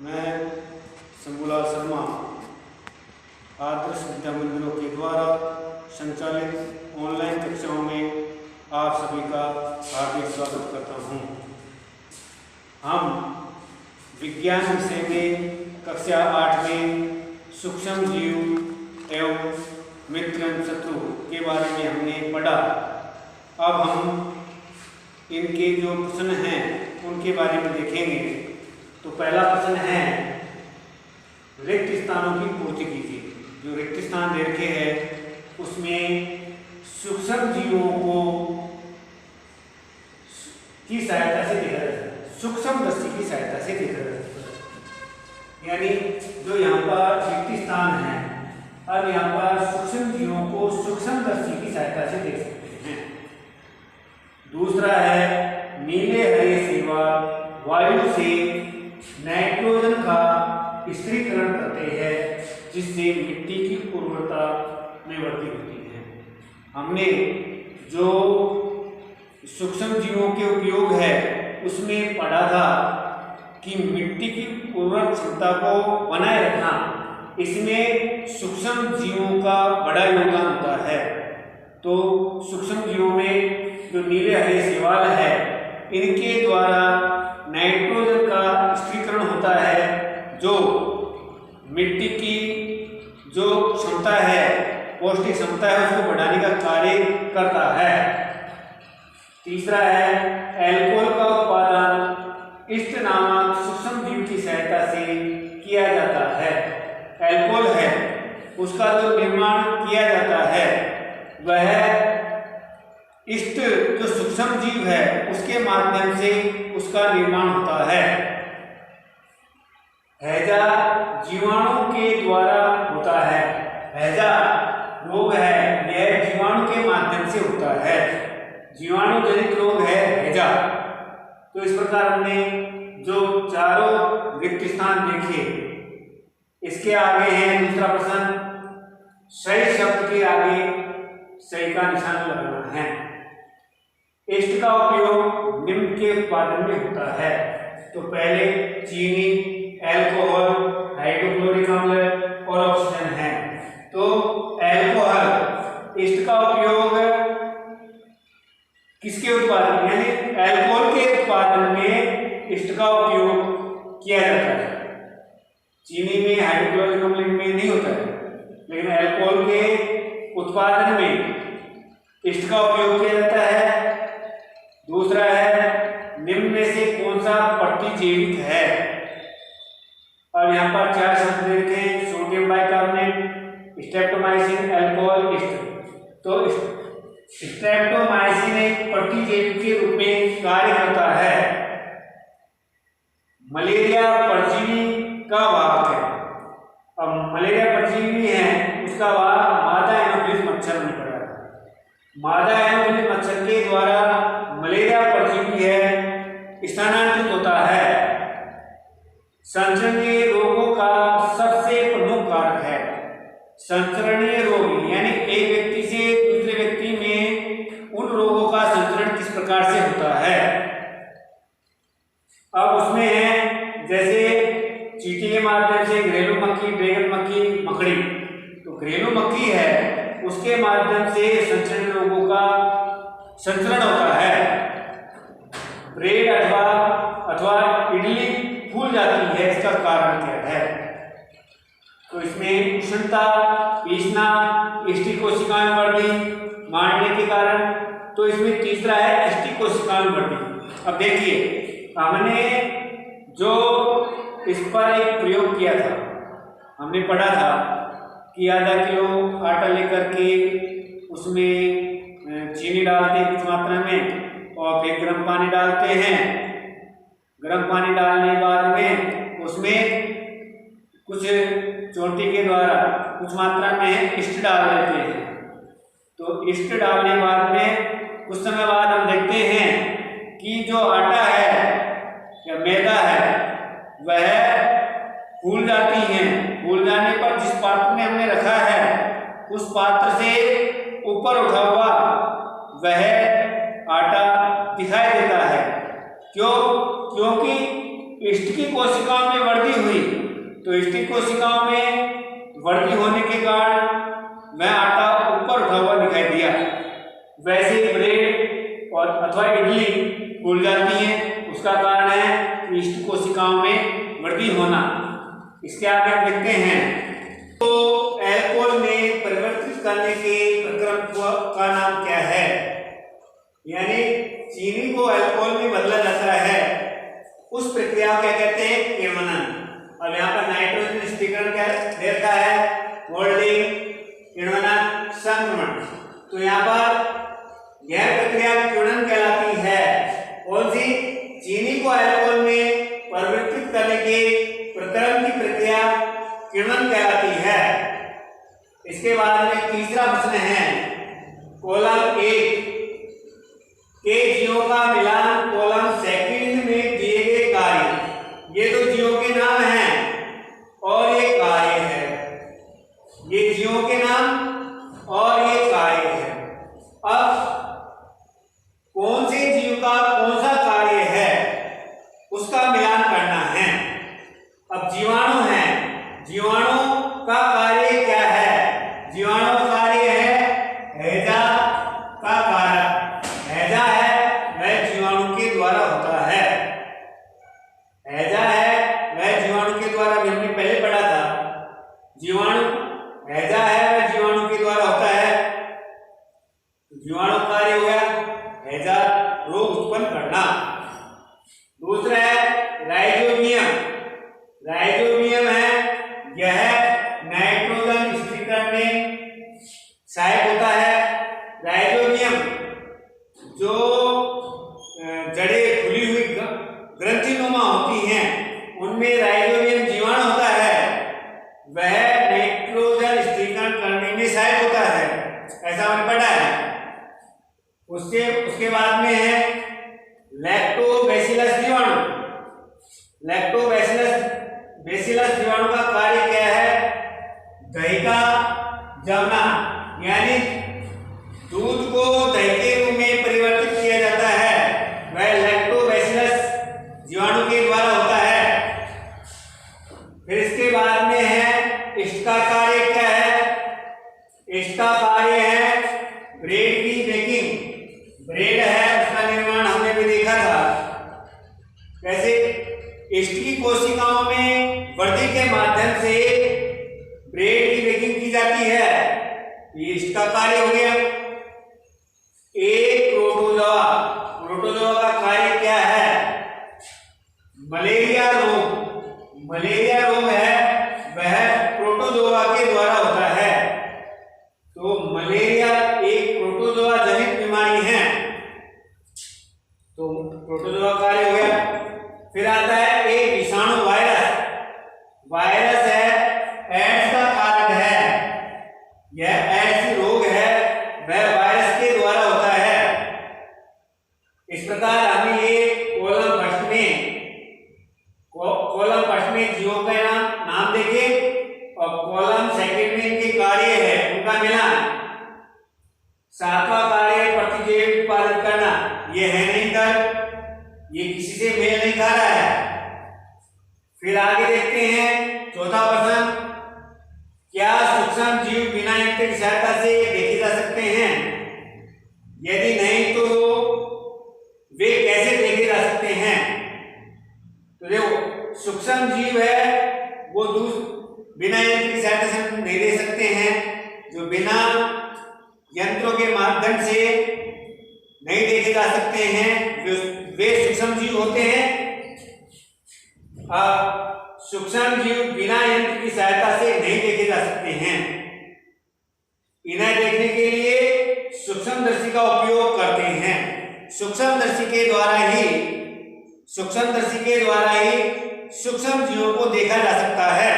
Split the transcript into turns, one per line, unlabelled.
मैं शंभूलाल शर्मा आदर्श विद्या मंदिरों के द्वारा संचालित ऑनलाइन कक्षाओं में आप सभी का हार्दिक स्वागत करता हूं। हम विज्ञान विषय में कक्षा 8 में सूक्ष्म जीव एवं मित्र एवं शत्रु के बारे में हमने पढ़ा। अब हम इनके जो प्रश्न हैं उनके बारे में देखेंगे। तो पहला प्रश्न है, रिक्त स्थानों की पूर्ति कीजिए। जो रिक्त स्थान दे रखे हैं उसमें सूक्ष्म जीवों को की सहायता से देखा जाता है, सूक्ष्मदर्शी की सहायता से देखा जाता है। यानी जो यहाँ पर रिक्त स्थान है, अब यहाँ पर सूक्ष्म जीवों को सूक्ष्मदर्शी की सहायता से देख सकते हैं। दूसरा है, नीले हरे शैवाल वायु से नाइट्रोजन का स्थिरीकरण करते हैं जिससे मिट्टी की उर्वरता में वृद्धि होती है। हमने जो सूक्ष्म जीवों के उपयोग है उसमें पढ़ा था कि मिट्टी की उर्वरक क्षमता को बनाए रखना, इसमें सूक्ष्म जीवों का बड़ा योगदान होता है। तो सूक्ष्म जीवों में जो नीले हरे शैवाल है इनके द्वारा नाइट्रोजन का स्थिरीकरण होता है, जो मिट्टी की जो क्षमता है, पौष्टिक क्षमता है, उसको बढ़ाने का कार्य करता है। तीसरा है, अल्कोहल का उत्पादन ईस्ट नामक सूक्ष्म जीव की सहायता से किया जाता है। अल्कोहल है उसका जो निर्माण किया जाता है वह ईस्ट जो सूक्ष्म जीव है उसके माध्यम से उसका निर्माण होता है। हैजा जीवाणु के द्वारा होता है। हैजा रोग है यह जीवाणु के माध्यम से होता है, जीवाणु जनित रोग है हैजा। तो इस प्रकार हमने जो चारों रिक्त स्थान देखे। इसके आगे है दूसरा प्रश्न, सही शब्द के आगे सही का निशान लगाना है। ईस्ट का उपयोग निम्न के उत्पादन में होता है। तो पहले चीनी, अल्कोहल, हाइड्रोक्लोरिक अम्ल और ऑक्सीजन है। तो अल्कोहल, ईस्ट का उपयोग किसके उत्पादन यानी अल्कोहल के उत्पादन में ईस्ट का उपयोग किया जाता है। चीनी में, हाइड्रोक्लोरिक अम्ल में नहीं होता है, लेकिन अल्कोहल के उत्पादन में ईस्ट का उपयोग किया जाता है। दूसरा है, निम्न में से कौन सा प्रतिजैविक है। और यहाँ पर चार शब्द देखे हैं, sodium bicarbonate, streptomycin, alcohol, east. तो स्ट्रेप्टोमाइसिन एक प्रतिजैविक के रूप में कार्य करता है। मलेरिया परजीवी का वाहक है। अब मलेरिया परजीवी है उसका वाहक मादा एनोफिलिस मच्छर बन पड़ा है। मादा एनोफिलिस मच्छर के द्वारा मलेरिया परजीवी है स्थानांतरित होता है। संचरणीय रोगों का सबसे प्रमुख कारक है। संचरणीय रोग यानी एक व्यक्ति से दूसरे व्यक्ति में उन रोगों का संचरण किस प्रकार से होता है। अब उसमें है जैसे चींटी के माध्यम से घरेलू मक्खी, ड्रैगन मक्खी, मकड़ी। तो घरेलू मक्खी है उसके माध्यम से संचरणीय रोगों का संचरण होता है। ब्रेड अथवा इडली फूल जाती है, इसका कारण क्या है। तो इसमें उष्णता, पीसना, ईस्ट कोशिकाएं वृद्धि मारने के कारण। तो इसमें तीसरा है ईस्ट कोशिकाएं वृद्धि। अब देखिए हमने जो इस पर एक प्रयोग किया था, हमने पढ़ा था कि आधा किलो आटा लेकर के उसमें चीनी डालते हैं कुछ मात्रा में और फिर गर्म पानी डालते हैं। गर्म पानी डालने के बाद में उसमें कुछ चोटी के द्वारा कुछ मात्रा में ईस्ट डाल देते हैं। तो ईस्ट डालने के बाद में कुछ समय बाद हम देखते हैं कि जो आटा है या मैदा है वह फूल जाती है। फूल जाने पर जिस पात्र में हमने रखा है उस पात्र से ऊपर उठा हुआ वह आटा दिखाई देता है। क्योंकि ईस्ट की कोशिकाओं में वृद्धि हुई तो स्टिक कोशिकाओं में वृद्धि होने के कारण वह आटा ऊपर उठा हुआ दिखाई दिया। वैसे ब्रेड और अथवा इडली फूल जाती है, उसका कारण है कि स्टिक कोशिकाओं में वृद्धि होना। इसके आगे हम देखते हैं तो अल्कोहल में परिवर्तित करने के प्रक्रम का नाम क्या है। यानी चीनी को अल्कोहल में बदला जाता है, उस प्रक्रिया को क्या कहते हैं, किण्वनन। अब यहाँ पर नाइट्रोजन स्थिरीकरण क्या दे रखा है, मोल्डिंग, किण्वनन, संक्रमण। तो यहाँ पर यह प्रक्रिया किण्वनन कहलाती है। कौन सी? चीनी को अल्कोहल में परिवर्तित करने के प्रक्रम की प्रक्रिया किण्वनन कहलाती है। इसके बाद में तीसरा प्रश्न है कॉलम 1 के जीवों का मिलान कॉलम सेकंड में दिए गए कार्य। ये तो जीवों के नाम हैं और ये कार्य है, ये जीवों के नाम और ये कार्य है। अब कौन से जीव का कौन सा कार्य है उसका मिलान करना है। अब जीवाणु है, जीवाणु का कार्य क्या है? जीवाणु का कार्य है हैजा का कारक। हैजा है वह जीवाणु के द्वारा होता है, हैजा है वह जीवाणु के द्वारा, भी हमने पहले पढ़ा था। जीवाणु हैजा है वह जीवाणु के द्वारा होता है। जीवाणु कार्य हो गया हैजा, रोग उत्पन्न करना। दूसरा है राइजोबियम। राइजोबियम है यह नाइट्रोजन स्थिरीकरण में सहायक होता है। राइजोबियम जो जड़ें खुली हुई ग्रंथिनुमा होती हैं उनमें राइजोबियम जीवाणु होता है, वह नाइट्रोजन स्थिरीकरण करने में सहायक होता है, ऐसा हमने पढ़ा है। उसके बाद में है लैक्टोबैसिलस जीवाणु। लैक्टोबैसिलस जीवाणु का कार्य क्या है? दही का जमना, यानी दूध को दही के रूप में परिवर्तित किया जाता है, वह लैक्टोबैसिलस जीवाणु के द्वारा होता है। फिर इसके बाद में है इसका कार्य क्या है? इसका कार्य है ब्रेड की बेकिंग। ब्रेड है उसका निर्माण हमने भी देखा था। कैसे? स्टिक कोशिकाओं में वृद्धि के माध्यम से ब्रेड की बेकिंग की जाती है, ये इसका कार्य हो गया। एक प्रोटोजोआ, प्रोटोजोआ का कार्य क्या है? मलेरिया रोग। मलेरिया रोग है वह प्रोटोजोआ के द्वारा होता है। तो मलेरिया एक प्रोटोजोआ जनित बीमारी है, तो प्रोटोजोआ कार्य हो गया। फिर आता है एक विषाणु वायरस। वायरस है एड्स का कारक है, यह एड्स रोग है वह वायरस के द्वारा होता है। इस प्रकार हमने ये कॉलम फर्स्ट में जीवों का नाम देखे और कॉलम सेकंड में इनके कार्य है उनका मिलान। सातवां कार्य प्रतिजैविक उत्पादन करना, ये है नहीं कर, ये किसी से मेल नहीं खा रहा है। फिर आगे देखते हैं चौथा प्रश्न, क्या सूक्ष्म जीव बिना यंत्र की सहायता से देखे जा सकते हैं? यदि नहीं तो वे कैसे देखे जा सकते हैं? तो देखो सूक्ष्म जीव है वो बिना यंत्र की सहायता से नहीं दे सकते हैं, जो बिना यंत्रों के माध्यम से नहीं देखे जा सकते हैं वे सूक्ष्म जीव होते हैं। सूक्ष्म जीव बिना यंत्र की सहायता से नहीं देखे जा सकते हैं। इन्हें देखने के लिए सूक्ष्मदर्शी का उपयोग करते हैं। सूक्ष्मदर्शी के द्वारा ही सूक्ष्म जीवों को देखा जा सकता है।